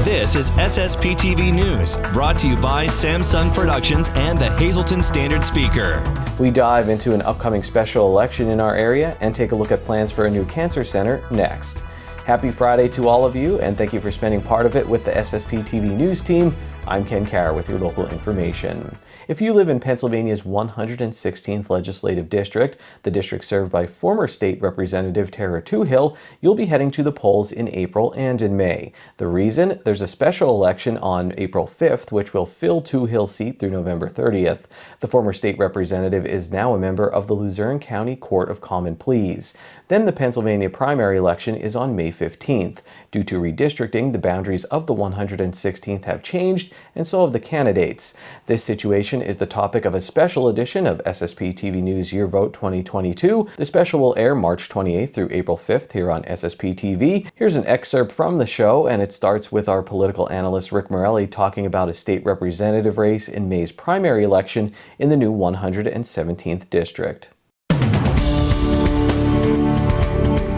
This is SSPTV News, brought to you by Samsung Productions and the Hazleton Standard Speaker. We dive into an upcoming special election in our area and take a look at plans for a new cancer center next. Happy Friday to all of you, and thank you for spending part of it with the SSPTV News team. I'm Ken Carr with your local information. If you live in Pennsylvania's 116th Legislative District, the district served by former State Representative Tara Toohill, you'll be heading to the polls in April and in May. The reason? There's a special election on April 5th, which will fill Toohill's seat through November 30th. The former state representative is now a member of the Luzerne County Court of Common Pleas. Then the Pennsylvania primary election is on May 15th. Due to redistricting, the boundaries of the 116th have changed, and so have the candidates. This situation is the topic of a special edition of SSPTV News Year Vote 2022. The special will air March 28th through April 5th here on SSPTV. Here's an excerpt from the show, and it starts with our political analyst Rick Morelli talking about a state representative race in May's primary election in the new 117th district.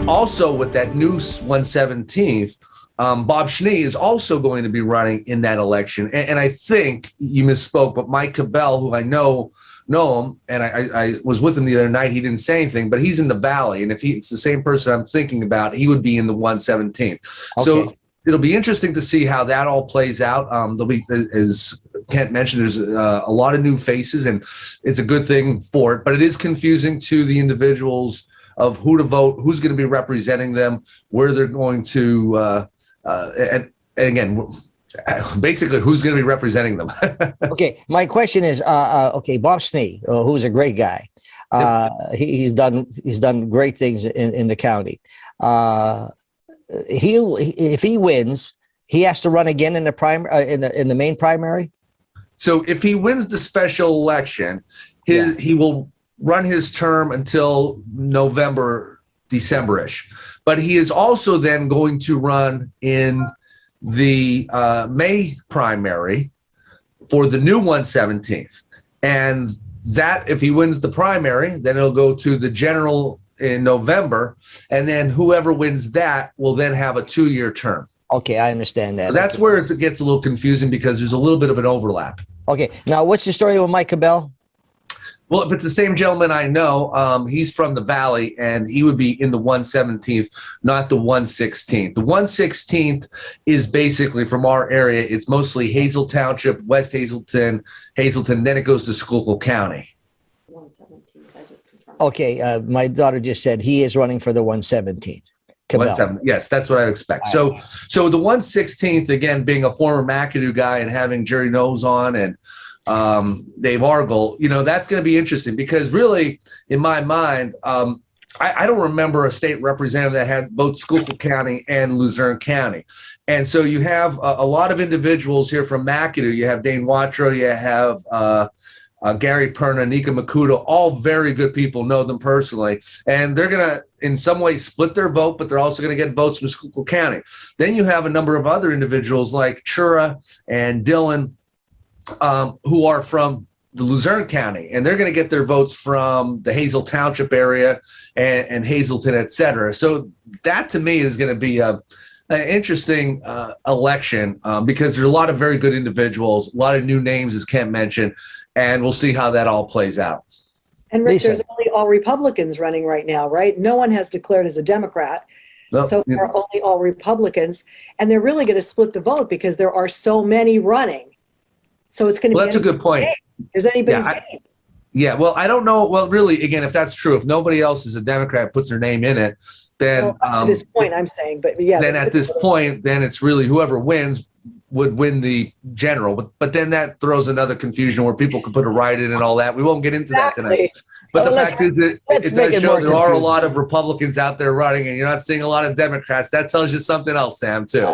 Also, with that new 117th, Bob Snee is also going to be running in that election. And I think you misspoke, but Mike Cabell, who I know him, and I was with him the other night, he didn't say anything, but he's in the Valley. And if it's the same person I'm thinking about, he would be in the 117th. Okay. So it'll be interesting to see how that all plays out. There'll be, as Kent mentioned, there's a lot of new faces, and it's a good thing for it. But it is confusing to the individuals of who to vote, who's going to be representing them, where they're going to, and again, basically who's going to be representing them. Okay, my question is, okay, Bob Snee, who's a great guy, he's done great things in the county. If he wins, he has to run again in the in the main primary. So if he wins the special election, he will run his term until November, December-ish. But he is also then going to run in the May primary for the new 117th. And that, if he wins the primary, then it'll go to the general in November. And then whoever wins that will then have a 2-year term. Okay, I understand that. So that's where it gets a little confusing because there's a little bit of an overlap. Okay, now what's the story with Mike Cabell? Well, if it's the same gentleman I know, he's from the Valley, and he would be in the 117th, not the 116th. The 116th is basically from our area. It's mostly Hazel Township, West Hazleton, then it goes to Schuylkill County. 117th, I just confirmed. Okay, my daughter just said he is running for the 117th. Yes, that's what I expect. So the 116th, again, being a former McAdoo guy and having Jerry Knowles on and Dave Argel, that's going to be interesting because really, in my mind, I don't remember a state representative that had both Schuylkill County and Luzerne County. And so you have a lot of individuals here from McAdoo. You have Dane Watrow, you have Gary Perna, Nika Makuta, all very good people, know them personally. And they're going to, in some ways, split their vote, but they're also going to get votes from Schuylkill County. Then you have a number of other individuals like Chura and Dylan, who are from the Luzerne County, and they're going to get their votes from the Hazel Township area and Hazleton, et cetera. So that to me is going to be an interesting election because there's a lot of very good individuals, a lot of new names, as Kent mentioned, and we'll see how that all plays out. And Rick, there's only all Republicans running right now, right? No one has declared as a Democrat. So far, only all Republicans, and they're really going to split the vote because there are so many running. So it's going to be. That's a good point. There's anybody's game. Yeah, well, I don't know. Well, really, again, if that's true, if nobody else is a Democrat, puts their name in it, then at this point, I'm saying, but yeah. Then at this point, then it's really whoever wins would win the general. But then that throws another confusion where people could put a write in and all that. We won't get into that tonight. But the fact is that it does show there are a lot of Republicans out there running, and you're not seeing a lot of Democrats. That tells you something else, Sam, too.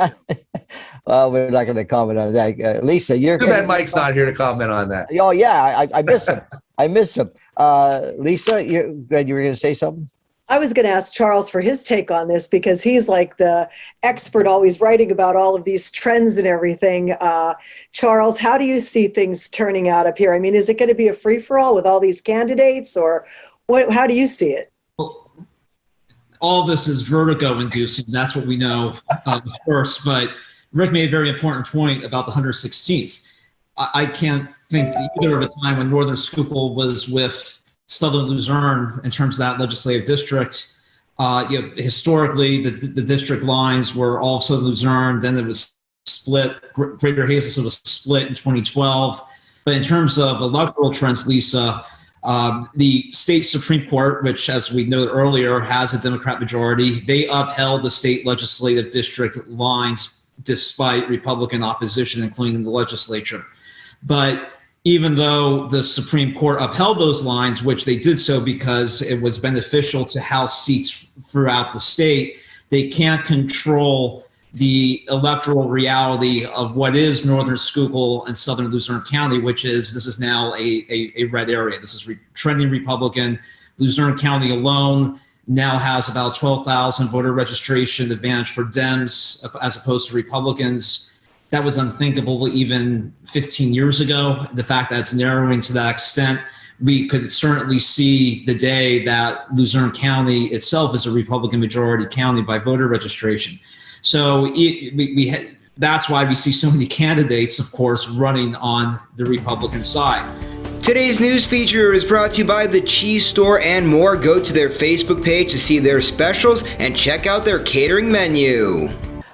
Well, we're not going to comment on that. Lisa, you're too bad Mike's not here to comment on that. Oh, yeah, I miss him. I miss him. Lisa, you were going to say something? I was going to ask Charles for his take on this because he's like the expert always writing about all of these trends and everything. Charles, how do you see things turning out up here? I mean, is it going to be a free-for-all with all these candidates, or how do you see it? all this is vertigo inducing. That's what we know first. But Rick made a very important point about the 116th. I can't think either of a time when Northern Schuylkill was with Southern Luzerne in terms of that legislative district. Historically, the district lines were all Southern Luzerne. Then it was split. Greater Hazleton was split in 2012. But in terms of electoral trends, Lisa, the state Supreme Court, which, as we noted earlier, has a Democrat majority, they upheld the state legislative district lines despite Republican opposition, including the legislature. But even though the Supreme Court upheld those lines, which they did so because it was beneficial to House seats throughout the state, they can't control the electoral reality of what is Northern Schuylkill and Southern Luzerne County, this is now a red area. This is trending Republican. Luzerne County alone now has about 12,000 voter registration advantage for Dems as opposed to Republicans. That was unthinkable even 15 years ago. The fact that it's narrowing to that extent, we could certainly see the day that Luzerne County itself is a Republican majority county by voter registration. So that's why we see so many candidates, of course, running on the Republican side. Today's news feature is brought to you by The Cheese Store and more. Go to their Facebook page to see their specials and check out their catering menu.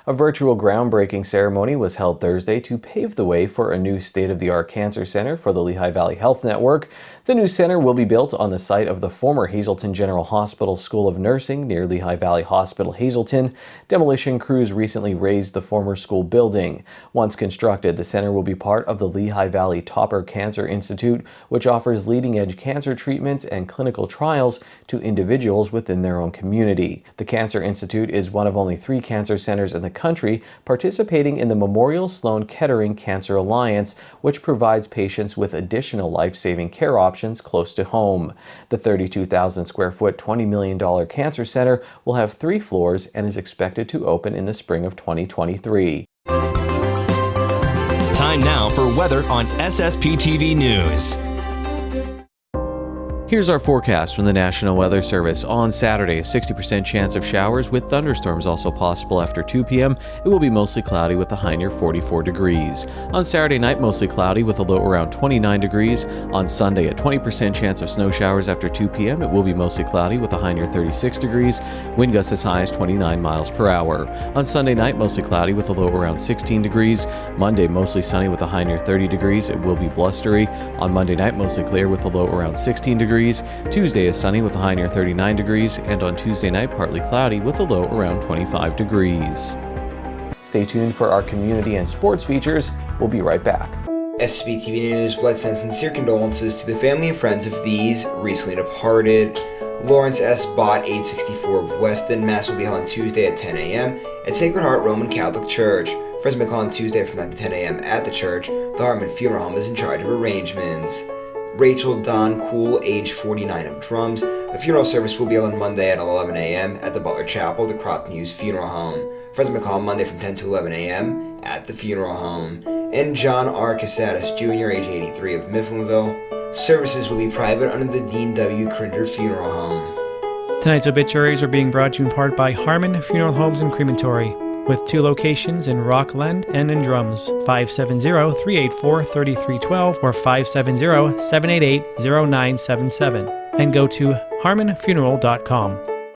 A virtual groundbreaking ceremony was held Thursday to pave the way for a new state-of-the-art cancer center for the Lehigh Valley Health Network. The new center will be built on the site of the former Hazleton General Hospital School of Nursing near Lehigh Valley Hospital, Hazleton. Demolition crews recently razed the former school building. Once constructed, the center will be part of the Lehigh Valley Topper Cancer Institute, which offers leading-edge cancer treatments and clinical trials to individuals within their own community. The Cancer Institute is one of only 3 cancer centers in the country participating in the Memorial Sloan Kettering Cancer Alliance, which provides patients with additional life-saving care options close to home. The 32,000 square foot, $20 million cancer center will have 3 floors and is expected to open in the spring of 2023. Time now for weather on SSPTV News. Here's our forecast from the National Weather Service. On Saturday, a 60% chance of showers with thunderstorms also possible after 2 p.m. It will be mostly cloudy with a high near 44 degrees. On Saturday night, mostly cloudy with a low around 29 degrees. On Sunday, a 20% chance of snow showers after 2 p.m. It will be mostly cloudy with a high near 36 degrees. Wind gusts as high as 29 miles per hour. On Sunday night, mostly cloudy with a low around 16 degrees. Monday, mostly sunny with a high near 30 degrees. It will be blustery. On Monday night, mostly clear with a low around 16 degrees. Tuesday is sunny with a high near 39 degrees, and on Tuesday night, partly cloudy with a low around 25 degrees. Stay tuned for our community and sports features. We'll be right back. SSPTV News blood sends sincere condolences to the family and friends of these recently departed. Lawrence S. Bott, age 64 of Weston. Mass will be held on Tuesday at 10 a.m. at Sacred Heart Roman Catholic Church. Friends may call on Tuesday from 9 to 10 a.m. at the church. The Hartman Funeral Home is in charge of arrangements. Rachel Don Cool, age 49 of drums. The funeral service will be held on Monday at 11 a.m. at the Butler Chapel, the Croton Hughes Funeral Home. Friends may call on Monday from 10 to 11 a.m. at the funeral home. And John R. Casadas Jr., age 83 of Mifflinville. Services will be private under the Dean W. Cringer Funeral Home. Tonight's obituaries are being brought to you in part by Harmon Funeral Homes and Crematory, with 2 locations in Rockland and in Drums, 570-384-3312 or 570-788-0977, and go to harmonfuneral.com.